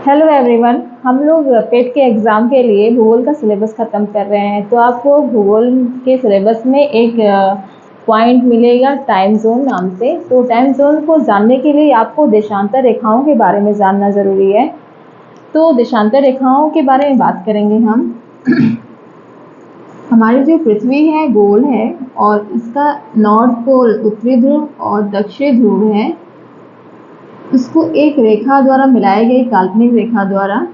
Hello everyone. हम लोग पेट के एग्ज़ाम के लिए भूगोल का सिलेबस ख़त्म कर रहे हैं। तो आपको भूगोल के सिलेबस में एक पॉइंट मिलेगा टाइम जोन नाम से। तो टाइम जोन को जानने के लिए आपको देशांतर रेखाओं के बारे में जानना ज़रूरी है। तो देशांतर रेखाओं के बारे में बात करेंगे हम। हमारी जो पृथ्वी है गोल है और इसका नॉर्थ पोल उत्तरी ध्रुव और दक्षिणी ध्रुव है, उसको एक रेखा द्वारा मिलाई गई काल्पनिक रेखा द्वारा।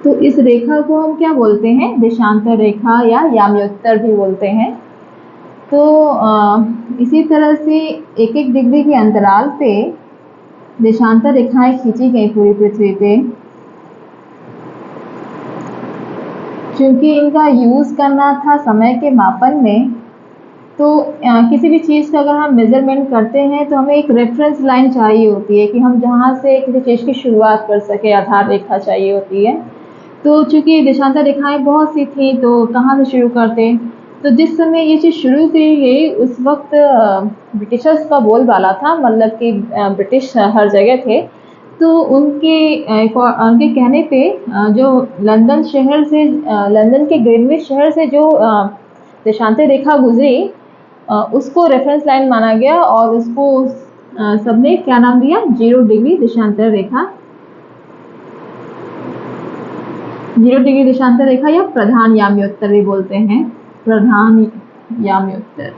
तो इस रेखा को हम क्या बोलते हैं? देशांतर रेखा या याम्योत्तर भी बोलते हैं। तो इसी तरह से एक एक डिग्री के अंतराल पे देशांतर रेखाएं खींची गई पूरी पृथ्वी पे। क्योंकि इनका यूज़ करना था समय के मापन में, तो किसी भी चीज़ का अगर हम मेजरमेंट करते हैं तो हमें एक रेफरेंस लाइन चाहिए होती है कि हम जहाँ से किसी चीज़ की शुरुआत कर सके, आधार रेखा चाहिए होती है। तो चूँकि देशांतर रेखाएं बहुत सी थी, तो कहाँ से शुरू करते? तो जिस समय ये चीज़ शुरू की गई उस वक्त ब्रिटिशर्स का बोलबाला था, मतलब कि ब्रिटिश हर जगह थे। तो उनके कहने पे जो लंदन शहर से लंदन के ग्रीनविच शहर से जो देशांतर रेखा गुजरी, उसको रेफरेंस लाइन माना गया और उसको सबने क्या नाम दिया? 0 डिग्री देशांतर रेखा। 0 डिग्री देशांतर रेखा या प्रधान याम्योत्तर भी बोलते हैं, प्रधान याम्योत्तर।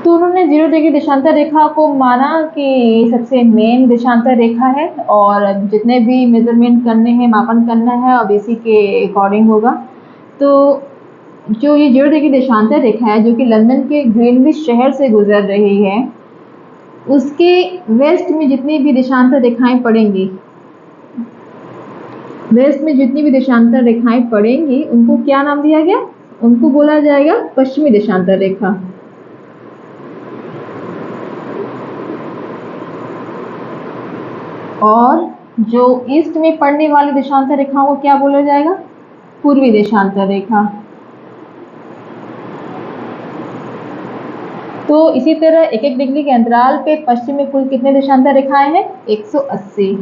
तो उन्होंने 0 डिग्री देशांतर रेखा को माना कि सबसे मेन देशांतर रेखा है और जितने भी मेजरमेंट करने हैं, मापन करना है, अब इसी के अकॉर्डिंग होगा। तो जो ये 0 डिग्री देशांतर रेखा है जो कि लंदन के ग्रीनविच शहर से गुजर रही है, उसके वेस्ट में जितनी भी देशांतर रेखाएं पड़ेंगी, वेस्ट में जितनी भी देशांतर रेखाएं पड़ेंगी उनको क्या नाम दिया गया? उनको बोला जाएगा पश्चिमी देशांतर रेखा। और जो ईस्ट में पड़ने वाली देशांतर रेखाओं को क्या बोला जाएगा? पूर्वी देशांतर रेखा। तो इसी तरह एक एक डिग्री के अंतराल पे पश्चिम में कुल कितने देशांतर रेखाएं हैं? 180।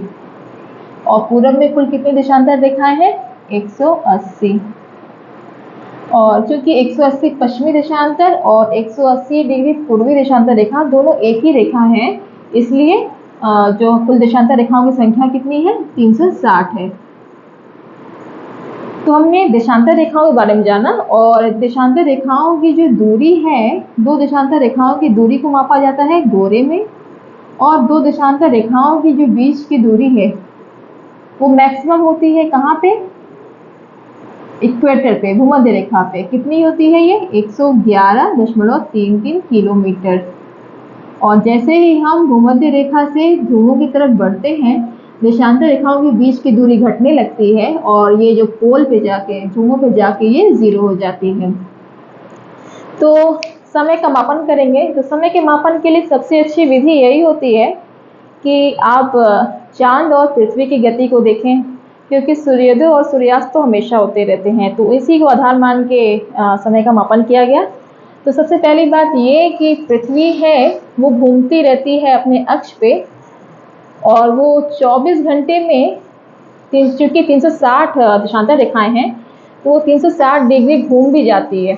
और पूरब में कुल कितनी देशांतर रेखाएं हैं? 180। और चूंकि 180 पश्चिमी देशांतर और 180 डिग्री पूर्वी देशांतर रेखा दोनों एक ही रेखा है, इसलिए जो कुल देशांतर रेखाओं की संख्या कितनी है? 360 है। तो हमने देशांतर रेखाओं के बारे में जाना और देशांतर रेखाओं की जो दूरी है, दो देशांतर रेखाओं की दूरी को मापा जाता है गोरे में, और दो देशांतर रेखाओं की जो बीच की दूरी है वो मैक्सिमम होती है कहाँ पे? इक्वेटर पे, भूमध्य रेखा पे। कितनी होती है ये? 111.33 किलोमीटर। और जैसे ही हम भूमध्य रेखा से ध्रुवों की तरफ बढ़ते हैं, देशांतर रेखाओं के बीच की दूरी घटने लगती है और ये जो पोल पे जाके, ध्रुवों पे जाके ये 0 हो जाती है। तो समय का मापन करेंगे तो समय के मापन के लिए सबसे अच्छी विधि यही होती है कि आप चांद और पृथ्वी की गति को देखें, क्योंकि सूर्योदय और सूर्यास्त तो हमेशा होते रहते हैं। तो इसी को आधार मान के समय का मापन किया गया। तो सबसे पहली बात ये कि पृथ्वी है वो घूमती रहती है अपने अक्ष पे, और वो 24 घंटे में, चूँकि 360 देशांतर रेखाएं हैं, तो वो 360 डिग्री घूम भी जाती है।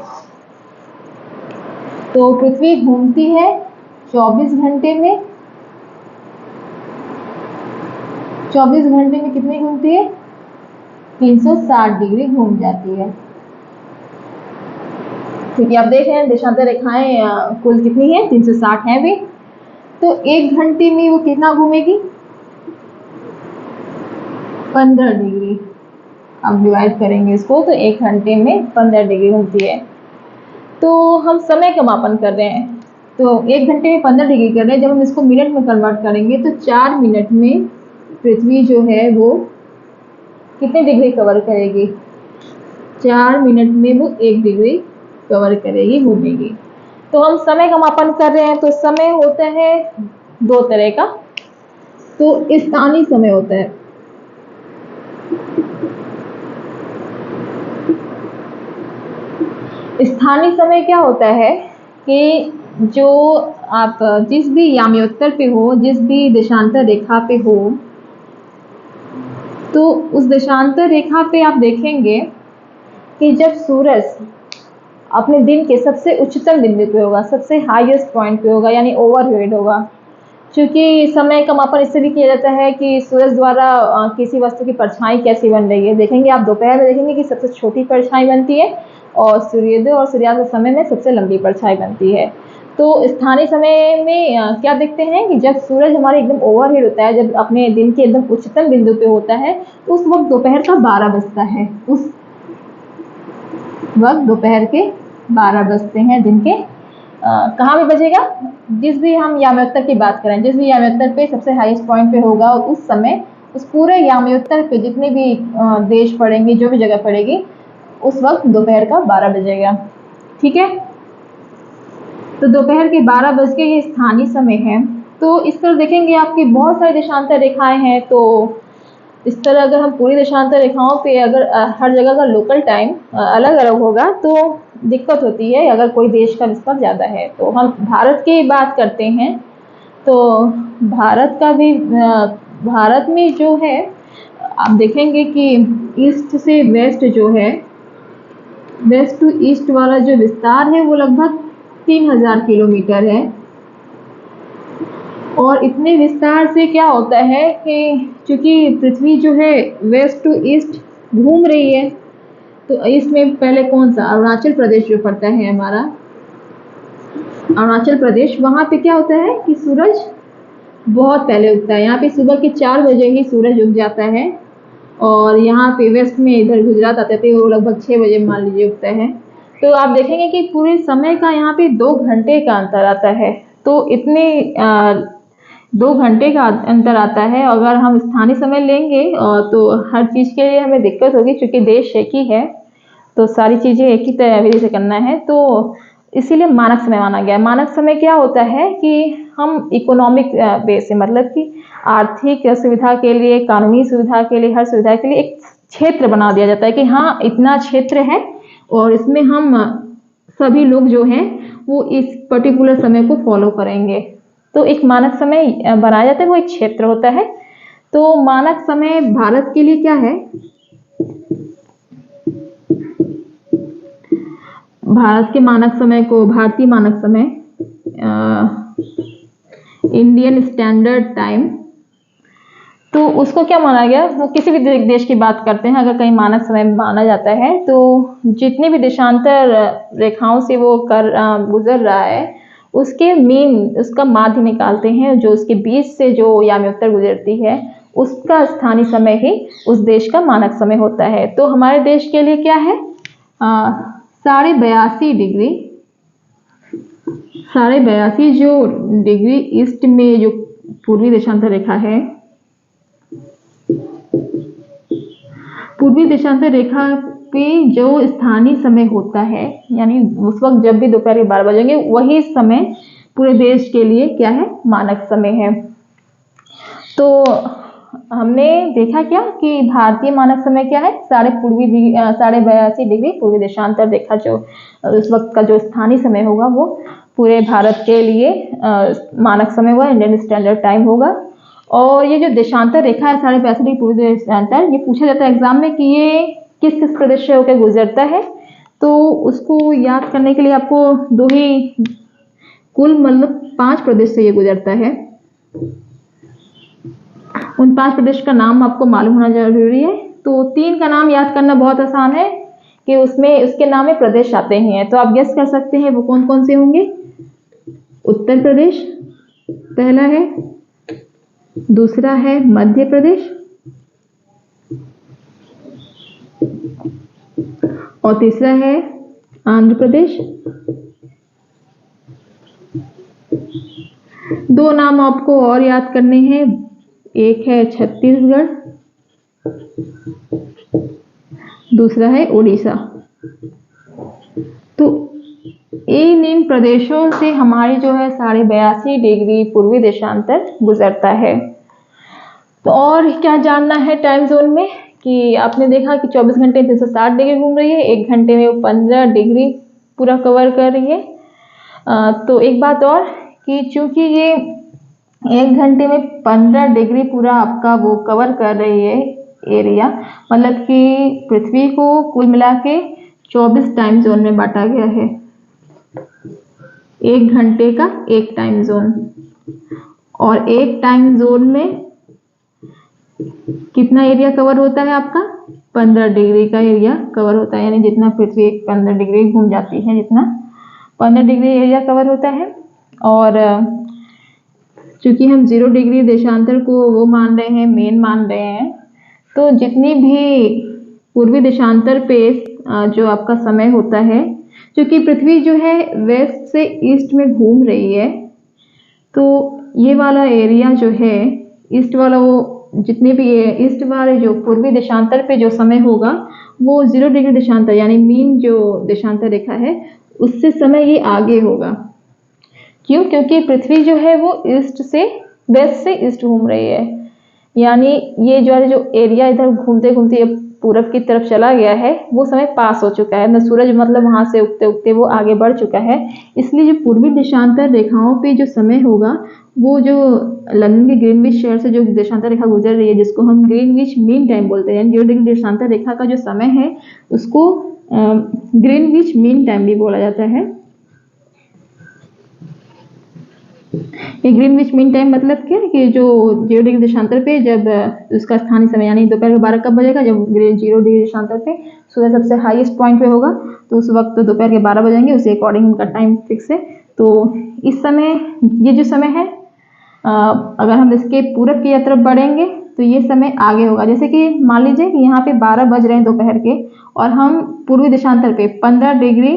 तो पृथ्वी घूमती है 24 घंटे में। 24 घंटे में कितनी घूमती है? 360 डिग्री घूम जाती है। ठीक है, आप देख रहे हैं देशांतर रेखाएं कुल कितनी है? 360 है भी। तो 1 घंटे में वो कितना घूमेगी? 15 डिग्री। अब डिवाइड करेंगे इसको तो 1 घंटे में 15 डिग्री घूमती है। तो हम समय का मापन कर रहे हैं, तो 1 घंटे में 15 डिग्री कर रहे हैं। जब हम इसको मिनट में कन्वर्ट करेंगे तो 4 मिनट में पृथ्वी जो है वो कितने डिग्री कवर करेगी? 4 मिनट में वो 1 डिग्री कवर करेगी, घूमेगी। तो हम समय का मापन कर रहे हैं, तो समय होता है 2 तरह का। तो स्थानीय समय होता है। स्थानीय समय क्या होता है कि जो आप जिस भी याम्योत्तर पे हो, जिस भी देशांतर रेखा पे हो, तो उस देशांतर रेखा पे आप देखेंगे कि जब सूरज अपने दिन के सबसे उच्चतम बिंदु पे होगा, सबसे हाईएस्ट पॉइंट पे होगा, यानी ओवरहेड होगा। क्योंकि समय का मापन इससे भी किया जाता है कि सूरज द्वारा किसी वस्तु की परछाई कैसी बन रही है। देखेंगे आप दोपहर में देखेंगे कि सबसे छोटी परछाई बनती है और सूर्योदय और सूर्यास्त के समय में सबसे लंबी परछाई बनती है। तो स्थानीय समय में क्या देखते हैं कि जब सूरज हमारे एकदम ओवरहेड होता है, जब अपने दिन के एकदम उच्चतम बिंदु पे होता है, तो उस वक्त दोपहर का 12 बजता है। उस वक्त दोपहर के 12 बजते हैं दिन के। कहाँ भी बजेगा, जिस भी हम याम्योत्तर की बात करें, जिस भी याम्योत्तर पे सबसे हाईएस्ट पॉइंट पे होगा, उस समय उस पूरे याम्योत्तर पे जितने भी देश पड़ेंगे, जो भी जगह पड़ेगी, उस वक्त दोपहर का 12 बजेगा। ठीक है, तो दोपहर के 12 बज के ये स्थानीय समय है। तो इस तरह देखेंगे आपकी बहुत सारी देशांतर रेखाएं हैं। तो इस तरह अगर हम पूरी देशांतर रेखाओं पे अगर हर जगह का लोकल टाइम अलग अलग होगा तो दिक्कत होती है अगर कोई देश का विस्तार ज़्यादा है। तो हम भारत की बात करते हैं, तो भारत का भी भारत में जो है आप देखेंगे कि ईस्ट से वेस्ट जो है, वेस्ट टू ईस्ट वाला जो विस्तार है वो लगभग 3000 किलोमीटर है। और इतने विस्तार से क्या होता है कि चूंकि पृथ्वी जो है वेस्ट टू ईस्ट घूम रही है, तो ईस्ट में पहले कौन सा, अरुणाचल प्रदेश जो पड़ता है हमारा, अरुणाचल प्रदेश, वहाँ पे क्या होता है कि सूरज बहुत पहले उगता है। यहाँ पे सुबह के 4 बजे ही सूरज उग जाता है। और यहाँ पे वेस्ट में इधर गुजरात आते थे वो लगभग 6 बजे मान लीजिए उगता है। तो आप देखेंगे कि पूरे समय का यहाँ पे 2 घंटे का अंतर आता है। तो इतने 2 घंटे का अंतर आता है। अगर हम स्थानीय समय लेंगे तो हर चीज़ के लिए हमें दिक्कत होगी, क्योंकि देश एक ही है तो सारी चीज़ें एक ही विधि से करना है। तो इसीलिए मानक समय माना गया है। मानक समय क्या होता है कि हम इकोनॉमिक बेस से, मतलब कि आर्थिक सुविधा के लिए, कानूनी सुविधा के लिए, हर सुविधा के लिए एक क्षेत्र बना दिया जाता है कि हाँ इतना क्षेत्र है और इसमें हम सभी लोग जो हैं वो इस पर्टिकुलर समय को फॉलो करेंगे। तो एक मानक समय बनाया जाता है, वो एक क्षेत्र होता है। तो मानक समय भारत के लिए क्या है, भारत के मानक समय को भारतीय मानक समय, इंडियन स्टैंडर्ड टाइम, तो उसको क्या माना गया, वो किसी भी देश की बात करते हैं अगर कहीं मानक समय माना जाता है तो जितनी भी देशांतर रेखाओं से वो गुजर रहा है उसके मीन, उसका माध्य निकालते हैं, जो उसके बीच से जो याम्योत्तर गुजरती है उसका स्थानीय समय ही उस देश का मानक समय होता है। तो हमारे देश के लिए क्या है, 82.5 डिग्री, 82.5 जो डिग्री ईस्ट में जो पूर्वी देशांतर रेखा है, पूर्वी देशांतर रेखा पे जो स्थानीय समय होता है, यानी उस वक्त जब भी दोपहर के 12 बजेंगे वही समय पूरे देश के लिए क्या है, मानक समय है। तो हमने देखा क्या कि भारतीय मानक समय क्या है, 82.5 डिग्री पूर्वी देशांतर रेखा, जो उस वक्त का जो स्थानीय समय होगा वो पूरे भारत के लिए मानक समय होगा, इंडियन स्टैंडर्ड टाइम होगा। और ये जो देशांतर रेखा है 82.5 डिग्री पूर्वी देशांतर, ये पूछा जाता है एग्जाम में कि ये किस किस प्रदेश से होकर गुजरता है। तो उसको याद करने के लिए आपको दो ही, कुल मतलब 5 प्रदेश से ये गुजरता है। उन 5 प्रदेश का नाम आपको मालूम होना जरूरी है। तो 3 का नाम याद करना बहुत आसान है कि उसमें उसके नाम में प्रदेश आते ही हैं, तो आप गेस कर सकते हैं वो कौन कौन से होंगे। उत्तर प्रदेश पहला है, दूसरा है मध्य प्रदेश, और तीसरा है आंध्र प्रदेश। 2 नाम आपको और याद करने हैं, एक है छत्तीसगढ़, दूसरा है उड़ीसा। तो इन प्रदेशों से हमारी जो है 82.5 डिग्री पूर्वी देशांतर गुजरता है। तो और क्या जानना है टाइम जोन में, कि आपने देखा कि 24 घंटे 360 डिग्री घूम रही है, 1 घंटे में वो 15 डिग्री पूरा कवर कर रही है। तो एक बात और कि चूंकि ये 1 घंटे में 15 डिग्री पूरा आपका वो कवर कर रही है एरिया, मतलब कि पृथ्वी को कुल मिला के 24 टाइम जोन में बांटा गया है। 1 घंटे का एक टाइम जोन, और एक टाइम जोन में कितना एरिया कवर होता है आपका? 15 डिग्री का एरिया कवर होता है, यानी जितना पृथ्वी 15 डिग्री घूम जाती है, जितना 15 डिग्री एरिया कवर होता है। और चूंकि हम 0 डिग्री देशांतर को वो मान रहे हैं, मेन मान रहे हैं, तो जितनी भी पूर्वी देशांतर पे जो आपका समय होता है, क्योंकि पृथ्वी जो है वेस्ट से ईस्ट में घूम रही है, तो ये वाला एरिया जो है ईस्ट वाला, वो जितने भी ईस्ट वाले जो पूर्वी देशांतर पे जो समय होगा वो 0 डिग्री देशांतर यानी मीन जो देशांतर रेखा है उससे समय ये आगे होगा। क्यों? क्योंकि पृथ्वी जो है वो ईस्ट से वेस्ट से ईस्ट घूम रही है, यानी ये जो एरिया इधर घूमते घूमते पूरब की तरफ चला गया है, वो समय पास हो चुका है, सूरज मतलब वहां से उगते उगते वो आगे बढ़ चुका है। इसलिए जो पूर्वी देशांतर रेखाओं पे जो समय होगा, वो जो लंदन के ग्रीनविच शहर से जो देशांतर रेखा गुजर रही है, जिसको हम ग्रीनविच मीन टाइम बोलते हैं, 0 डिग्री देशांतर रेखा का जो समय है उसको ग्रीनविच मीन टाइम भी बोला जाता है। ये ग्रीनविच मीन टाइम मतलब क्या है कि जो 0 डिग्री देशांतर पे जब उसका स्थानीय समय यानी दोपहर के 12 कब बजेगा, जब 0 डिग्री देशांतर पे सूर्य सबसे हाईएस्ट पॉइंट पे होगा, तो उस वक्त दोपहर के 12 बजेंगे, उसी अकॉर्डिंग उनका टाइम फिक्स है। तो इस समय ये जो समय है, अगर हम इसके पूरब की तरफ बढ़ेंगे तो ये समय आगे होगा। जैसे कि मान लीजिए कि यहाँ पे 12 बज रहे हैं दोपहर के, और हम पूर्वी देशांतर पे 15 डिग्री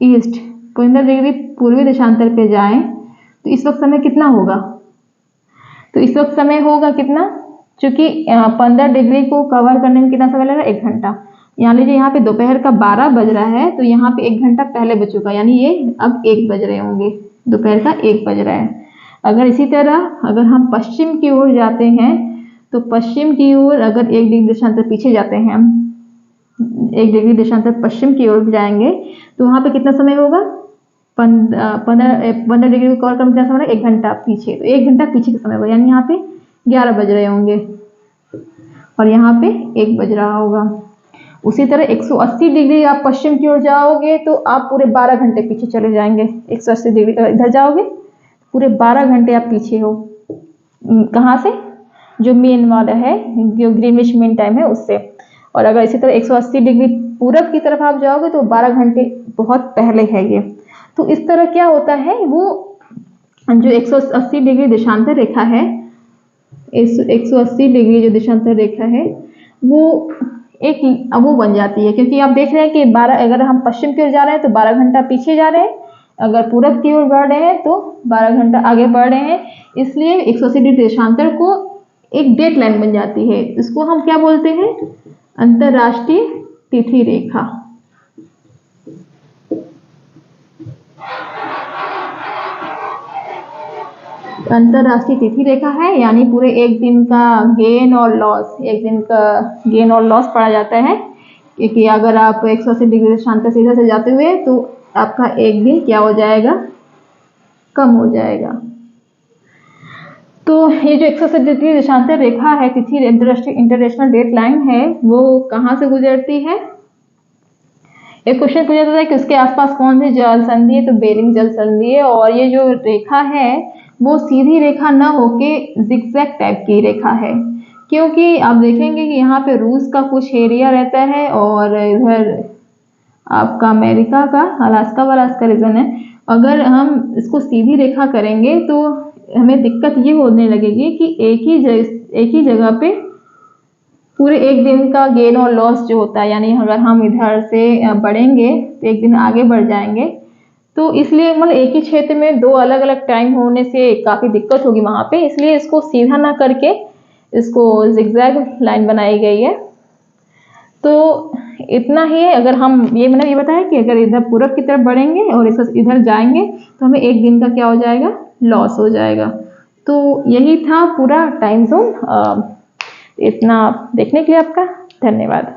ईस्ट 15 डिग्री पूर्वी देशांतर पे जाएं, तो इस वक्त समय कितना होगा? तो इस वक्त समय होगा कितना? चूंकि 15 डिग्री को कवर करने में कितना समय लगेगा? 1 घंटा। मान लीजिए यहाँ पे दोपहर का 12 बज रहा है, तो यहाँ पे 1 घंटा पहले बज चुका, यानी ये अब 1 बज रहे होंगे, दोपहर का 1 बज रहा है। अगर इसी तरह अगर हम पश्चिम की ओर जाते हैं, तो पश्चिम की ओर अगर 1 डिग्री देशांतर पीछे जाते हैं, हम 1 डिग्री देशांतर पश्चिम की ओर जाएंगे, तो वहां पे कितना समय होगा? 15 डिग्री को कवर करने का समय 1 घंटा पीछे, तो 1 घंटा पीछे का समय होगा, यानी यहाँ पे 11 बज रहे होंगे और यहाँ पे 1 बज रहा होगा। उसी तरह 180 डिग्री आप पश्चिम की ओर जाओगे तो आप पूरे 12 घंटे पीछे चले जाएंगे। 180 डिग्री इधर जाओगे, पूरे 12 घंटे आप पीछे हो। कहाँ से? जो मेन वाला है, जो ग्रीनविच मीन टाइम है, उससे। और अगर इसी तरह 180 डिग्री पूरब की तरफ आप जाओगे तो 12 घंटे बहुत पहले है ये। तो इस तरह क्या होता है, वो जो 180 डिग्री देशांतर रेखा है, 180 डिग्री जो देशांतर रेखा है, वो वो बन जाती है, क्योंकि आप देख रहे हैं कि 12, अगर हम पश्चिम की ओर जा रहे हैं तो 12 घंटा पीछे जा रहे हैं, अगर पूरब की ओर बढ़ रहे हैं तो 12 घंटा आगे बढ़ रहे हैं। इसलिए 180 डिग्री देशांतर को एक डेट लाइन बन जाती है। इसको हम क्या बोलते हैं? अंतरराष्ट्रीय तिथि रेखा। अंतरराष्ट्रीय तिथि रेखा है, यानी पूरे एक दिन का गेन और लॉस, एक दिन का गेन और लॉस पड़ा जाता है, क्योंकि अगर आप 180 डिग्री देशांतर से इधर से जाते हुए तो आपका एक दिन क्या हो जाएगा? कम हो जाएगा। तो ये जो 180 डिग्री देशांतर रेखा है, तिथि इंटरनेशनल डेट लाइन है, वो कहाँ से गुजरती है? एक क्वेश्चन पूछा जाता है कि उसके आसपास कौन सी जल संधि है, तो बेरिंग जल संधि है। और ये जो रेखा है वो सीधी रेखा न होके जिगजैग टाइप की रेखा है, क्योंकि आप देखेंगे कि यहाँ पे रूस का कुछ एरिया रहता है और इधर आपका अमेरिका का अलास्का रीजन है। अगर हम इसको सीधी रेखा करेंगे तो हमें दिक्कत ये होने लगेगी कि एक ही जगह पे पूरे एक दिन का गेन और लॉस जो होता है, यानी अगर हम इधर से बढ़ेंगे तो एक दिन आगे बढ़ जाएंगे, तो इसलिए मतलब एक ही क्षेत्र में 2 अलग अलग टाइम होने से काफ़ी दिक्कत होगी वहाँ पे। इसलिए इसको सीधा ना करके इसको जिगजैग लाइन बनाई गई है। तो इतना ही है। अगर हम मैंने ये बताया कि अगर इधर पूरब की तरफ बढ़ेंगे और इधर जाएंगे तो हमें एक दिन का क्या हो जाएगा? लॉस हो जाएगा। तो यही था पूरा टाइम जोन। इतना देखने के लिए आपका धन्यवाद।